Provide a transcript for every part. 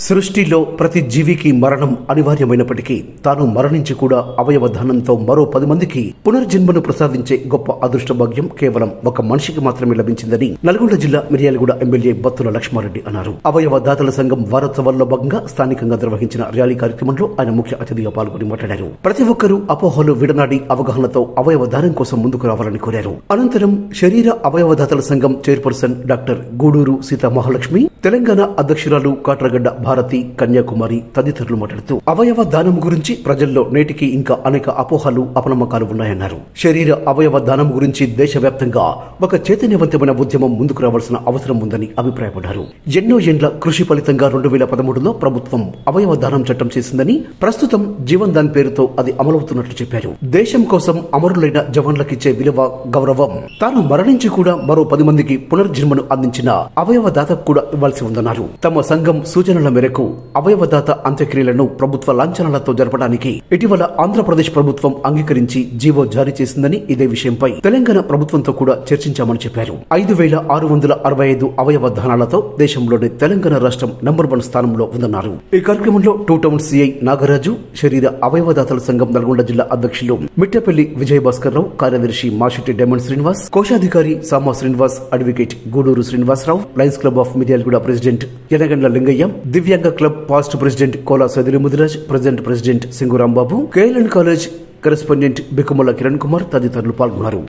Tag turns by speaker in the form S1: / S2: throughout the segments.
S1: సృష్టిలో ప్రతి జీవికి మరణం అనివార్యమైనప్పటికీ తాను మరణించి కూడా అవయవ దానంతో మరో 10 మందికి పునర్జన్మను ప్రసాదించే గొప్ప అదృష్ట భాగ్యం కేవలం ఒక మనిషికి మాత్రమే లభించిందని నల్గొండ జిల్లా మిర్యాలగూడ ఎమ్మెల్యే బత్తుల లక్ష్మారెడ్డి అన్నారు. అవయవ దాతల సంఘం వారోత్సవాల్లో భాగంగా స్థానికంగా నిర్వహించిన ర్యాలీ కార్యక్రమంలో ఆయన ముఖ్య అతిథిగా పాల్గొని మాట్లాడారు. ప్రతి ఒక్కరూ అపోహలు విడనాడి అవగాహనతో అవయవ దానం కోసం ముందుకు రావాలని కోరారు. అనంతరం శరీర అవయవ దాతల సంఘం చైర్పర్సన్ డాక్టర్ గూడూరు సీతామహాలక్ష్మి, తెలంగాణ అధ్యక్షురాలు కాట్రగడ్డ భారతి, కన్యాకుమారి తదితరులు మాట్లాడుతూ అవయవ దానం గురించి ప్రజల్లో నేటికి ఇంకా అనేక అపోహలు అపనమ్మకాలు ఉన్నాయన్నారు. శరీర అవయవ దానం గురించి దేశవ్యాప్తంగా ఒక చైతన్యవంతమైన ఉద్యమం ముందుకు రావాల్సిన అవసరం ఉందని అభిప్రాయపడ్డారు. ఎన్నో ఏండ్ల కృషి ఫలితంగా 2013లో ప్రభుత్వం అవయవ దానం చట్టం చేసిందని, ప్రస్తుతం జీవన్ దాన్ పేరుతో అది అమలవుతున్నట్లు చెప్పారు. దేశం కోసం అమరులైన జవాన్లకిచ్చే విలువ, గౌరవం తాను మరణించి కూడా మరో 10 మందికి పునర్జన్మను అందించిన అవయవ దాతకు కూడా ఇవ్వాల్సి ఉందన్నారు. తమ సంఘం సూచనల మేరకు అవయవదాత అంత్యక్రియలను ప్రభుత్వ లాంఛనాలతో జరపడానికి ఇటీవల ఆంధ్రప్రదేశ్ ప్రభుత్వం అంగీకరించి జీవో జారీ చేసిందని, ఇదే విషయంపై తెలంగాణ ప్రభుత్వంతో కూడా చర్చించామని చెప్పారు. 5665 అవయవ దానాలతో దేశంలోని తెలంగాణ రాష్ట్రం నంబర్ 1 స్థానంలో ఉందన్నారు. ఈ కార్యక్రమంలో 2 టౌన్ సిఐ నాగరాజు, శరీర అవయవదాతల సంఘం నల్గొండ జిల్లా అధ్యక్షులు మిట్టపల్లి విజయభాస్కర్ రావు, కార్యదర్శి మాషెట్టి డైమండ్ శ్రీనివాస్, కోశాధికారి Sama Srinivas, advocate Gudur Srinivasarao, Lions Club of Miryalaguda president Yanagandla Lingaiah, దివ్యాంగ club past president Kola Sadiri Mudiraj, president Singurambabu, KLN college correspondent Bikumala Kiran Kumar తదితరులు పాల్గొన్నారు.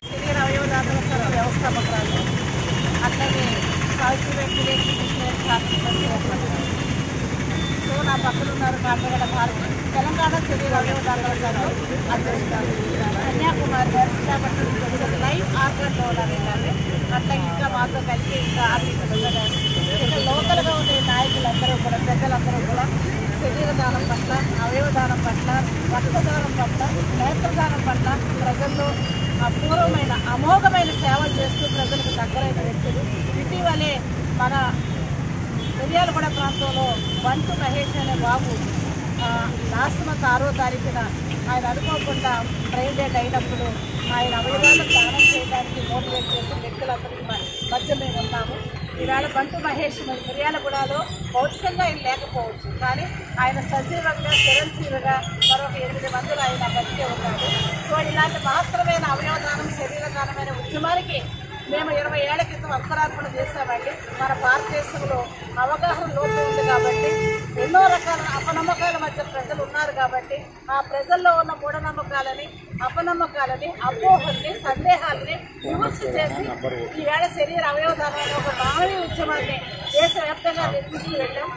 S2: తెలంగాణ శరీర అవయవదాతల సంఘం అధ్యక్షురాలు కన్యాకుమారి గారు, విశాఖపట్నం లైవ్ ఆర్గన్ డోనర్ అట్లా ఇంకా మాతో కలిసి ఇంకా ఆర్థిక ఇంకా లోకల్గా ఉండే నాయకులందరూ కూడా, ప్రజలందరూ కూడా శరీర దానం పట్ల, అవయవదానం పట్ల, రక్తదానం పట్ల, నేత్రదానం పట్ల ప్రజల్లో అపూర్వమైన అమోఘమైన సేవలు చేస్తూ ప్రజలకు దగ్గరైన వ్యక్తులు. ఇటీవలే మన మిర్యాలగూడ ప్రాంతంలో బంటు మహేష్ అనే బాబు లాస్ట్ మంత్ 6వ తారీఖున ఆయన అనుకోకుండా ట్రైన్ డేట్ అయినప్పుడు ఆయన అవయవాలను దానం చేయడానికి మోటివేట్ చేసిన వ్యక్తులందరికీ మధ్య మేము ఉన్నాము. ఈవేళ బంటు మహేష్ మిర్యాలగూడలో భౌతికంగా ఆయన లేకపోవచ్చు, కానీ ఆయన సజీవంగా, చిరంజీవిగా మరొక 8 మందిలో ఆయన బతికే ఉన్నాడు. సో ఇలాంటి మహత్తరమైన అవయవదానం, శరీరదానమైన ఉద్యమానికి మేము 20 ఏళ్ల క్రితం అంతరార్పణ చేశామండి. మన భారతదేశంలో అవగాహన లోపం ఉంది కాబట్టి, ఎన్నో రకాల అపనమ్మకాల మధ్య ప్రజలు ఉన్నారు కాబట్టి, ఆ ప్రజల్లో ఉన్న మూఢనమ్మకాలని, అపనమ్మకాలని, అపోహల్ని, సందేహాలని విముక్తి చేసి ఈవేళ శరీర అవయవదానాన్ని ఒక మానవీయ ఉద్యమాన్ని దేశవ్యాప్తంగా నిర్మిస్తూ వెళ్ళాం.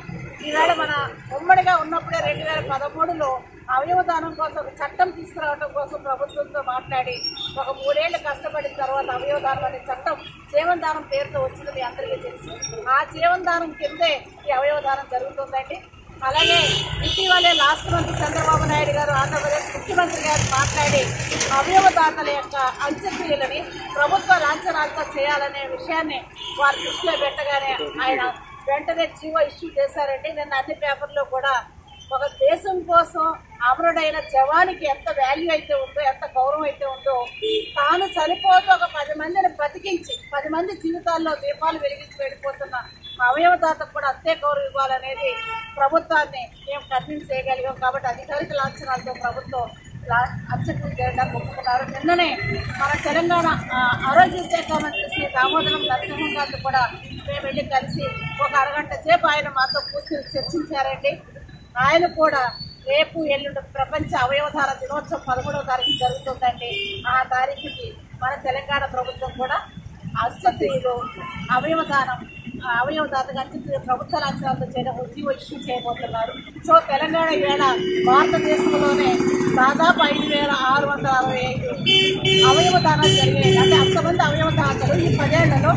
S2: ఈవేళ మన ఉమ్మడిగా ఉన్నప్పుడే 2013లో అవయవదానం కోసం ఒక చట్టం తీసుకురావడం కోసం ప్రభుత్వంతో మాట్లాడి ఒక 3 ఏళ్లు కష్టపడిన తర్వాత అవయవదానం అనే చట్టం జీవన్ దానం పేరుతో వచ్చింది మీ అందరికీ తెలుసు. ఆ జీవన్ దానం కిందే ఈ అవయవదానం జరుగుతుందండి. అలాగే ఇటీవలే లాస్ట్ మంత్ చంద్రబాబు నాయుడు గారు, ఆంధ్రప్రదేశ్ ముఖ్యమంత్రి గారు మాట్లాడి అవయవదాతల యొక్క అంత్యక్రియలని ప్రభుత్వ లాంఛనాలతో చేయాలనే విషయాన్ని వారి దృష్టిలో పెట్టగానే ఆయన వెంటనే జీవో ఇష్యూ చేశారండి. నిన్న అన్ని పేపర్లో కూడా ఒక దేశం కోసం అమరుడైన జవానికి ఎంత వాల్యూ అయితే ఉందో, ఎంత గౌరవం అయితే ఉందో, తాను చనిపోతూ ఒక 10 మందిని బతికించి 10 మంది జీవితాల్లో దీపాలు వెలిగించి వెళ్ళిపోతున్న అవయవదాతకు కూడా అంతే గౌరవం ఇవ్వాలనేది ప్రభుత్వాన్ని మేము కన్విన్స్ చేయగలిగాం. కాబట్టి అధికారిక లాంఛనాలతో ప్రభుత్వం అర్చకులు చేయడానికి ఒప్పుకున్నారు. నిన్ననే మన తెలంగాణ ఆరోగ్య శాఖ మంత్రి శ్రీ దామోదరం నరసింహన్ గారితో కూడా మేము వెళ్ళి కలిసి ఒక అరగంట సేపు ఆయన మాతో కూర్చొని చర్చించారండి. ఆయన కూడా రేపు ఎల్లుండి ప్రపంచ అవయవదాన దినోత్సవం 13వ తారీఖు జరుగుతుందండి. ఆ తారీఖుకి మన తెలంగాణ ప్రభుత్వం కూడా అస్సలు అవయవదాతగా అంత్యక్రియ ప్రభుత్వ లాంఛనాలతో చేయడం జీవో ఇష్యూ చేయబోతున్నారు. సో తెలంగాణ ఈవేళ భారతదేశంలోనే దాదాపు 5665 అవయవదానాలు జరిగాయి. అంటే అంతమంది అవయవదాతలు ఈ 10 ఏళ్లలో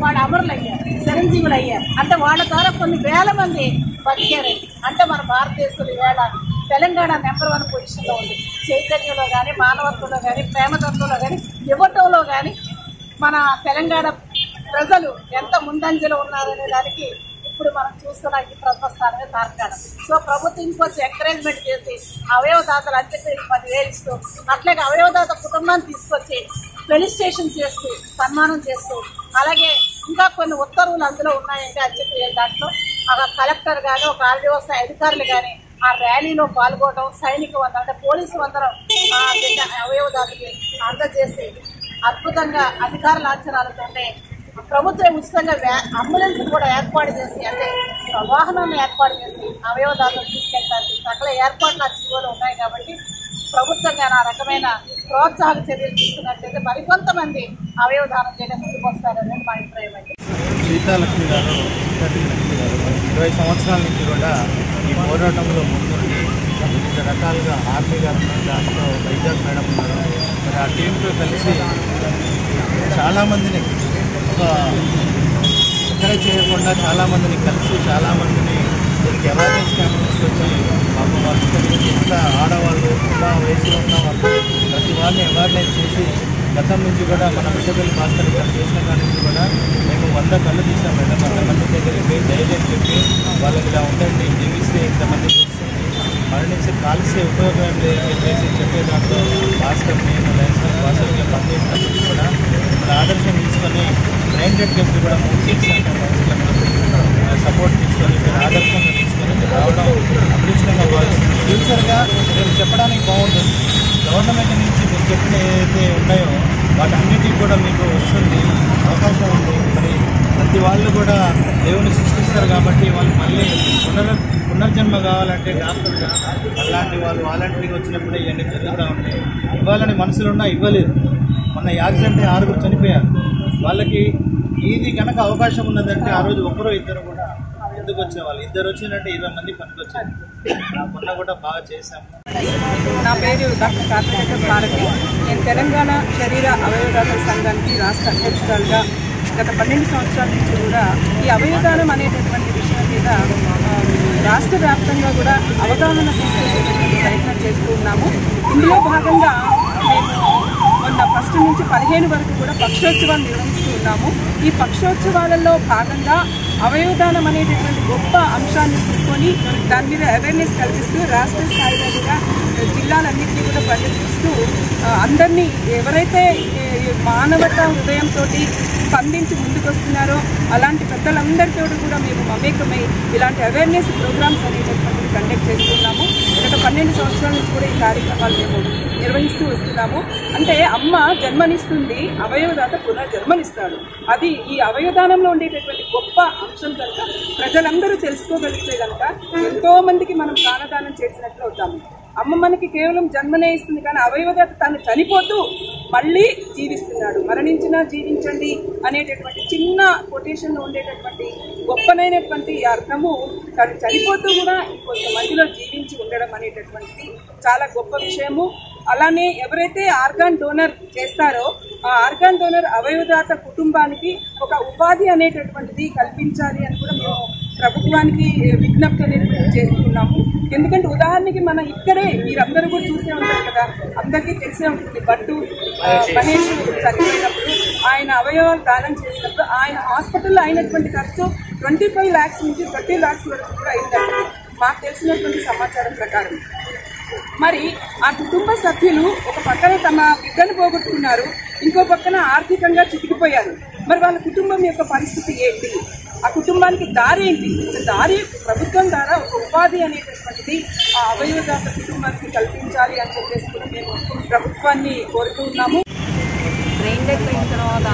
S2: వాళ్ళు అమరులయ్యారు, చిరంజీవులు అయ్యారు. అంటే వాళ్ళ ద్వారా కొన్ని వేల మంది బతికారు. అంటే మన భారతదేశంలో ఈవేళ తెలంగాణ నెంబర్ 1 పొజిషన్లో ఉంది. చైతన్యంలో కానీ, మానవత్వంలో కానీ, ప్రేమతత్వంలో కానీ, ఇవ్వటంలో కానీ మన తెలంగాణ ప్రజలు ఎంత ముందంజలో ఉన్నారనే దానికి ఇప్పుడు మనం చూస్తున్న ఈ ప్రథమ స్థానమే తార్కాణం. సో ప్రభుత్వం ఇంకొంచెం ఎంకరేజ్మెంట్ చేసి అవయవదాతలు అంత్యక్రియలకు 10,000 ఇస్తూ, అట్లాగే అవయవదాత కుటుంబాన్ని తీసుకొచ్చి ఫెలిసిటేషన్ చేస్తూ, సన్మానం చేస్తూ, అలాగే ఇంకా కొన్ని ఉత్తర్వులు అందులో ఉన్నాయంటే అంత్యక్రియల దాంట్లో కలెక్టర్ కానీ ఒక ఆర్డీఓ అధికారులు కానీ ఆ ర్యాలీలో పాల్గొనడం, సైనిక వందనం అంటే పోలీసు వందనం అవయవదానికి అందజేసి అద్భుతంగా అధికార లాంఛనాలతోనే ప్రభుత్వం ఉచితంగా అంబులెన్స్ కూడా ఏర్పాటు చేసి అంటే వాహనాన్ని ఏర్పాటు చేసి అవయవదాతలు తీసుకెళ్ళడానికి సకల ఏర్పాట్లు ఆ జీవోలు ఉన్నాయి. కాబట్టి ప్రభుత్వంగా ఆ రకమైన ప్రోత్సాహక చర్యలు తీసుకున్నట్లయితే మరికొంతమంది అవయవదానం చేయడం ముందుకు వస్తారనేది మా అభిప్రాయం అండి.
S3: సీతాలక్ష్మి గారు 20 సంవత్సరాల నుంచి కూడా ఈ పోరాటంలో ముందుండి వివిధ రకాలుగా ఆర్మీ గారు ఉన్నారు, దాంట్లో వైజాగ్ మేడం ఉన్నారు. మరి ఆ టీంతో కలిసి చాలామందిని ఎక్కడ చేయకుండా చాలామందిని కలిసి చాలామందిని దీనికి అవేర్నెస్ క్యాంపెయిన్స్ వచ్చి పాపం వాళ్ళు ఇంట్లో ఆడవాళ్ళు ఇలా వయసులో ఉన్న వాళ్ళు ప్రతి వాళ్ళని అవేర్నెస్ చేసి గతం నుంచి కూడా మన మిట్టపల్లి భాస్కర్ గారు చేసిన కాడి నుంచి కూడా మేము 100 కళ్ళు తీసాం మేడం. 100 మంది దగ్గరికి ధైర్యం చెప్పి వాళ్ళకి ఇలా ఉండండి, జీవిస్తే ఇంతమంది వస్తుంది, మరణించి కాల్సే ఉపయోగం ఏం లేదని చెప్పేసి చెప్పే దాంట్లో భాస్కర్ నేను లైసెన్స్ భాస్కర్గా పనిచేసినప్పుడు కూడా మన ఆదర్శం తీసుకొని బ్రెయిన్ డెడ్ కేసులు కూడా మూవ్ చేశాను. సపోర్ట్ తీసుకొని మీరు ఆదర్శంగా తీసుకొని మీరు రావడం అదృష్టంగా భావిస్తుంది. ఫ్యూచర్గా మేము చెప్పడానికి బాగుంటుంది. గవర్నమెంట్ నుంచి మీరు చెప్పిన ఏదైతే ఉన్నాయో వాటన్నిటికీ కూడా మీకు వస్తుంది, అవకాశం ఉంది. మరి ప్రతి వాళ్ళు కూడా దేవుని సృష్టిస్తారు కాబట్టి వాళ్ళు మళ్ళీ పునర్జన్మ కావాలంటే డాక్టర్గా అలాంటి వాళ్ళు వాలంటీర్గా వచ్చినప్పుడే ఇవన్నీ జరుగుతూ ఉంటాయి. ఇవ్వాలని మనసులున్నా ఇవ్వలేదు. మొన్న యాక్సిడెంట్ 6 చనిపోయారు. వాళ్ళకి ఇది కనుక అవకాశం ఉన్నదంటే ఆ రోజు ఒకరో ఇద్దరు కూడా ఎందుకు వచ్చేవాళ్ళు, ఇద్దరు వచ్చినట్టే 20 మంది పనికి వచ్చారు. మొన్న కూడా బాగా చేశాము.
S4: నా పేరు డాక్టర్ కార్తీక భారతి. నేను తెలంగాణ శరీర అవయవదాతల సంఘానికి రాష్ట్ర అధ్యక్షురాలుగా గత 12 సంవత్సరాల నుంచి కూడా ఈ అవయవదానం అనేటటువంటి విషయం మీద రాష్ట్ర వ్యాప్తంగా కూడా అవగాహన తీసుకునేటువంటి ప్రయత్నం చేస్తూ ఉన్నాము. ఇందులో భాగంగా మేము మొన్న 1 నుంచి 15 వరకు కూడా పక్షోత్సవాలు నిర్వహిస్తూ ఉన్నాము. ఈ పక్షోత్సవాలలో భాగంగా అవయవదానం అనేటటువంటి గొప్ప అంశాన్ని తీసుకొని దాని మీద అవేర్నెస్ కల్పిస్తూ రాష్ట్ర స్థాయిలో కూడా జిల్లాలన్నింటినీ కూడా పర్యటిస్తూ అందరినీ ఎవరైతే మానవతా హృదయంతో స్పందించి ముందుకొస్తున్నారో అలాంటి పెద్దలందరితో కూడా మేము మమేకమై ఇలాంటి అవేర్నెస్ ప్రోగ్రామ్స్ అనేటటువంటివి కండక్ట్ చేస్తున్నాము. గత 12 సంవత్సరాల నుంచి కూడా ఈ కార్యక్రమాలు మేము నిర్వహిస్తూ వస్తున్నాము. అంటే అమ్మ జన్మనిస్తుంది, అవయవదాత పునర్జన్మనిస్తాడు. అది ఈ అవయవదానంలో ఉండేటటువంటి గొప్ప అంశం కనుక ప్రజలందరూ తెలుసుకోగలిగితే కనుక ఎంతోమందికి మనం ప్రాణదానం చేసినట్లు అవుతాము. అమ్మ మనకి కేవలం జన్మనే ఇస్తుంది, కానీ అవయవదాత తాను చనిపోతూ మళ్ళీ జీవిస్తున్నాడు. మరణించినా జీవించండి అనేటటువంటి చిన్న కొటేషన్లో ఉండేటటువంటి గొప్పనైనటువంటి అర్థము తను చనిపోతూ కూడా కొంతమందిలో జీవించి ఉండడం అనేటటువంటిది చాలా గొప్ప విషయము. అలానే ఎవరైతే ఆర్గాన్ డోనర్ చేస్తారో ఆ ఆర్గాన్ డోనర్ అవయవదాత కుటుంబానికి ఒక ఉపాధి అనేటటువంటిది కల్పించాలి అని కూడా మేము ప్రభుత్వానికి విజ్ఞప్తి అనేది చేస్తున్నాము. ఎందుకంటే ఉదాహరణకి మనం ఇక్కడే మీరందరూ కూడా చూసే ఉంటారు కదా, అందరికీ తెలిసే ఉంటుంది. బట్టు మహేష్ చనిపోయినప్పుడు ఆయన అవయవాలు దానం చేసినప్పుడు ఆయన హాస్పిటల్లో అయినటువంటి ఖర్చు 25 lakhs నుంచి 30 lakhs వరకు కూడా అయిందండి మాకు తెలిసినటువంటి సమాచారం ప్రకారం. మరి ఆ కుటుంబ సభ్యులు ఒక పక్కన తమ బిడ్డను పోగొట్టుకున్నారు, ఇంకో పక్కన ఆర్థికంగా చితికిపోయారు. మరి వాళ్ళ కుటుంబం యొక్క పరిస్థితి ఏంటి, ఆ కుటుంబానికి దారి ఏంటి? దారి ప్రభుత్వం ద్వారా ఒక ఉపాధి అనేటటువంటిది ఆ అవయవదాత కుటుంబానికి కల్పించాలి అని చెప్పేసి కూడా మేము ప్రభుత్వాన్ని కోరుతూ ఉన్నాము.
S5: బ్రెయిన్ డెత్ అయిన తర్వాత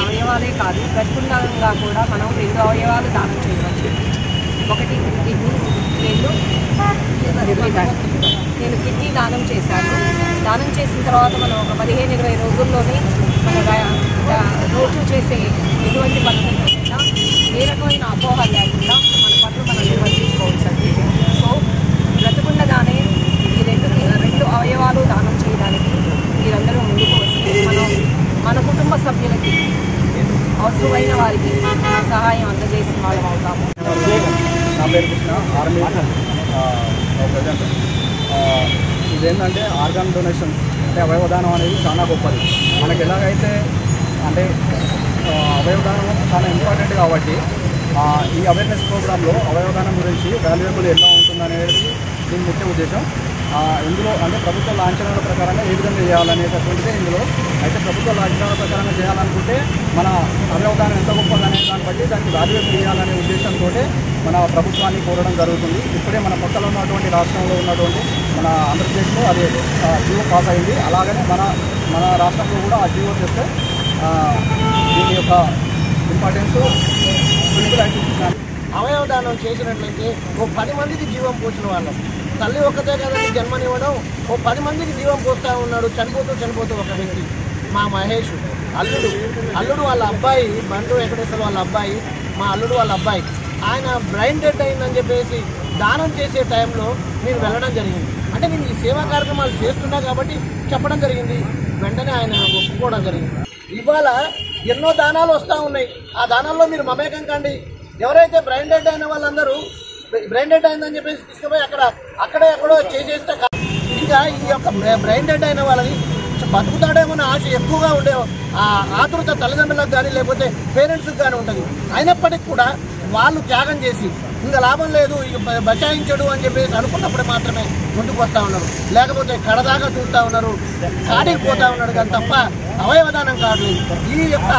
S5: అవయవాలే కాదు, ప్రతికుండంగా కూడా మనం 2 అవయవాలు దానం చేయవచ్చు. ఒకటి కిడ్నీ, 2 నేను కిడ్నీ దానం చేశాను. దానం చేసిన తర్వాత మనం ఒక 15-20 రోజుల్లోనే మన రోజు చేసే ఎటువంటి పనులైనా ఏ రకమైన అపోహలు లేకుండా మన పనులు మనం నిర్వర్తించుకోవచ్చండి. సో బ్రతకుండగానే ఈ 2 అవయవాలు దానం చేయడానికి మీరందరూ ముందుకు వస్తే మనం మన కుటుంబ సభ్యులకి అవసరమైన వారికి సహాయం అందజేసిన వాళ్ళం అవుతాము.
S6: నా పేరు కృష్ణ, ఆర్మీ ప్రజెంట్. ఇదేంటంటే ఆర్గాన్ డొనేషన్ అంటే అవయవదానం అనేది చాలా గొప్పది. మనకి ఎలాగైతే అంటే అవయవదానం చాలా ఇంపార్టెంట్ కాబట్టి ఈ అవేర్నెస్ ప్రోగ్రాంలో అవయవదానం గురించి వాల్యుయబుల్ ఎలా ఉంటుందనేది దీని ముఖ్య ఉద్దేశం. ఇందులో అంటే ప్రభుత్వ లాంఛనాల ప్రకారంగా ఏ విధంగా చేయాలనేటటువంటిదే ఇందులో. అయితే ప్రభుత్వ లాంఛనాల ప్రకారంగా చేయాలనుకుంటే మన అవయవదానం ఎంత గొప్పదనే దాన్ని బట్టి దానికి వాల్యూ చేయాలనే ఉద్దేశంతో మన ప్రభుత్వాన్ని కోరడం జరుగుతుంది. ఇప్పుడే మన పక్కన ఉన్నటువంటి రాష్ట్రంలో ఉన్నటువంటి మన ఆంధ్రప్రదేశ్లో అది జీవో పాస్ అయింది. అలాగనే మన రాష్ట్రంలో కూడా ఆ జీవో చేస్తే దీని యొక్క ఇంపార్టెన్స్
S7: అవయవదానం చేసినట్లయితే ఓ 10 మందికి జీవం పోసిన వాళ్ళం. తల్లి ఒక్కతే కదండి జన్మనివ్వడం, ఓ 10 మందికి జీవం పోస్తూ ఉన్నాడు. చనిపోతూ ఒక వ్యక్తి మా మహేష్ అల్లుడు వాళ్ళ అబ్బాయి బంటు వెంకటేశ్వర వాళ్ళ అబ్బాయి, మా అల్లుడు వాళ్ళ అబ్బాయి, ఆయన బ్రెయిన్ డెడ్ అయిందని చెప్పేసి దానం చేసే టైంలో నేను వెళ్ళడం జరిగింది. అంటే నేను ఈ సేవా కార్యక్రమాలు చేస్తున్నా కాబట్టి చెప్పడం జరిగింది. వెంటనే ఆయన ఒప్పుకోవడం జరిగింది. ఇవాళ ఎన్నో దానాలు వస్తూ ఉన్నాయి. ఆ దానాల్లో మీరు మమేకం కండి. ఎవరైతే బ్రెయిన్ డెడ్ అయిన వాళ్ళందరూ బ్రెయిన్ డెడ్ అయిందని చెప్పేసి తీసుకుపోయి ఎక్కడో చేసేస్తే ఇంకా ఈ యొక్క బ్రెయిన్ డెడ్ అయిన వాళ్ళని బతుకుతాడేమో ఆశ ఎక్కువగా ఉండే ఆ ఆతృత తల్లిదండ్రులకు కానీ లేకపోతే పేరెంట్స్కి కానీ ఉంటుంది. అయినప్పటికీ కూడా వాళ్ళు త్యాగం చేసి ఇంకా లాభం లేదు ఇక బచాయించడు అని చెప్పేసి అనుకున్నప్పుడు మాత్రమే ముందుకు వస్తూ ఉన్నారు. లేకపోతే కడదాకా చూస్తూ ఉన్నారు, కాడికి పోతూ ఉన్నాడు కానీ తప్ప అవయవదానం కావట్లేదు. ఈ యొక్క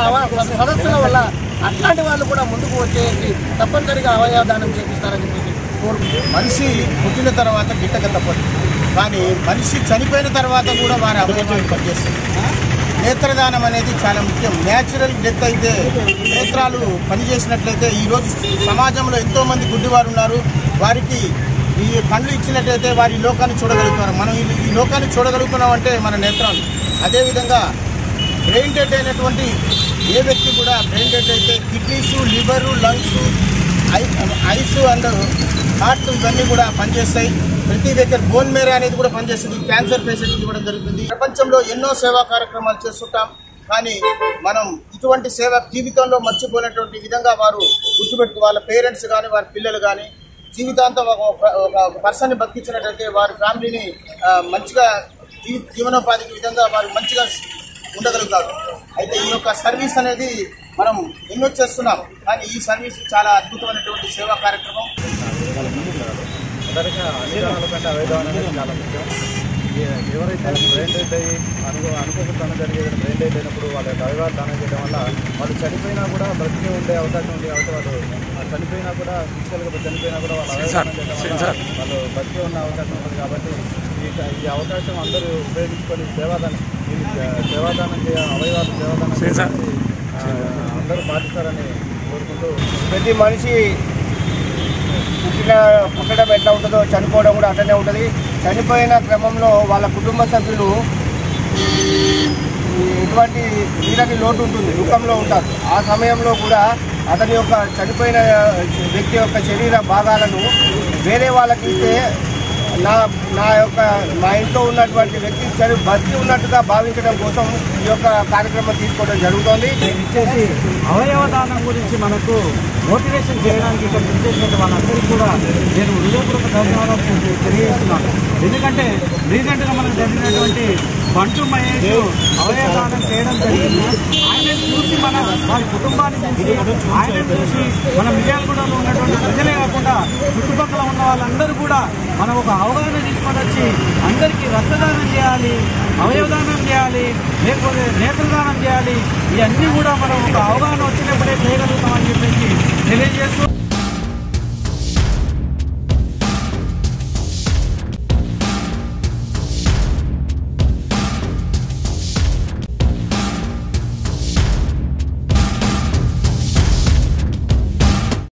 S7: సదస్సుల వల్ల అట్లాంటి వాళ్ళు కూడా ముందుకు వచ్చేసి తప్పనిసరిగా అవయవదానం చేపిస్తారని చెప్పేసి కోరుకుంటున్నారు.
S3: మనిషి పుట్టిన తర్వాత గిట్టక తప్పదు, కానీ మనిషి చనిపోయిన తర్వాత కూడా వారి అవయవాలు పనిచేస్తుంది. నేత్రదానం అనేది చాలా ముఖ్యం. న్యాచురల్ డెత్ అయితే నేత్రాలు పనిచేసినట్లయితే ఈరోజు సమాజంలో ఎంతోమంది గుడ్డివారు ఉన్నారు. వారికి ఈ కళ్ళు ఇచ్చినట్లయితే వారి లోకాన్ని చూడగలుగుతారు. మనం ఈ లోకాన్ని చూడగలుగుతున్నాం అంటే మన నేత్రాలు. అదేవిధంగా బ్రెయిన్ డెడ్ అయినటువంటి ఏ వ్యక్తి కూడా బ్రెయిన్ డెడ్ అయితే kidneys, liver, lungs, ice and heart ఇవన్నీ కూడా పనిచేస్తాయి. ప్రతి దగ్గర బోన్ మేర అనేది కూడా పనిచేస్తుంది. క్యాన్సర్ పేషెంట్కి ఇవ్వడం జరుగుతుంది. ప్రపంచంలో ఎన్నో సేవా కార్యక్రమాలు చేస్తుంటాం, కానీ మనం ఇటువంటి సేవ జీవితంలో మర్చిపోయినటువంటి విధంగా వారు గుర్తుపెట్టుకు వాళ్ళ పేరెంట్స్ కానీ వారి పిల్లలు కానీ జీవితాంతం ఒక పర్సన్ని బతికించినట్లయితే వారి ఫ్యామిలీని మంచిగా జీవనోపాధికి విధంగా వారు మంచిగా ఉండగలుగుతారు. అయితే ఈ యొక్క సర్వీస్ అనేది మనం ఎన్నో చేస్తున్నాం, కానీ ఈ సర్వీస్ చాలా అద్భుతమైనటువంటి సేవా కార్యక్రమం.
S6: అందరికీ అన్ని దానాల కంటే అవయవదానం అనేది చాలా ముఖ్యం. ఎవరైతే బ్రెయిన్ డెడ్ అయ్యి అనుకోకుండా జరిగేది బ్రెయిన్ డెడ్ అయినప్పుడు వాళ్ళ అవయవాలు దానం చేయడం వల్ల వాళ్ళు చనిపోయినా కూడా బ్రతికి ఉండే అవకాశం ఉంది. కాబట్టి వాళ్ళు చనిపోయినా కూడా ఫిజికల్గా చనిపోయినా కూడా వాళ్ళ అవయవాదానం చేయడం వల్ల వాళ్ళు బతికి ఉన్న అవకాశం ఉంది. కాబట్టి ఈ అవకాశం అందరూ ఉపయోగించుకొని సేవాదానం అవయవాలు సేవాదానం చేసి అందరూ పాటిస్తారని కోరుకుంటూ,
S7: ప్రతి మనిషి పుట్టడం ఎట్లా ఉంటుందో చనిపోవడం కూడా అట్లనే ఉంటుంది. చనిపోయిన క్రమంలో వాళ్ళ కుటుంబ సభ్యులు ఎటువంటి తీరని లోటు ఉంటుంది, దుఃఖంలో ఉంటారు. ఆ సమయంలో కూడా అతని యొక్క చనిపోయిన వ్యక్తి యొక్క శరీర భాగాలను వేరే వాళ్ళకి ఇస్తే మా ఇంట్లో ఉన్నటువంటి వ్యక్తి బతికి ఉన్నట్టుగా భావించడం కోసం ఈ యొక్క కార్యక్రమం తీసుకోవడం జరుగుతుంది.
S8: ఇచ్చేసి అవయవదానం గురించి మనకు మోటివేషన్ చేయడానికి ఇక్కడ చేసినట్టు వాళ్ళందరికీ కూడా నేను హృదయపూర్వక ధన్యవాదాలు తెలియజేస్తున్నాను. ఎందుకంటే రీసెంట్గా మనకు జరిగినటువంటి బంటు మహేష్ అవయవదానం చేయడం జరిగింది. ఆయన చూసి వారి కుటుంబాన్ని చూసి ఆయన చూసి మన మిర్యాలగూడలో ఉన్నటువంటి ప్రజలే కాకుండా చుట్టుపక్కల ఉన్న వాళ్ళందరూ కూడా మనం ఒక అవగాహన తీసుకొని వచ్చి అందరికీ రక్తదానం చేయాలి, అవయవదానం చేయాలి, లేకపోతే నేత్రదానం చేయాలి. ఇవన్నీ కూడా మనం ఒక అవగాహన వచ్చినప్పుడే చేయగలుగుతామని చెప్పేసి తెలియజేస్తూ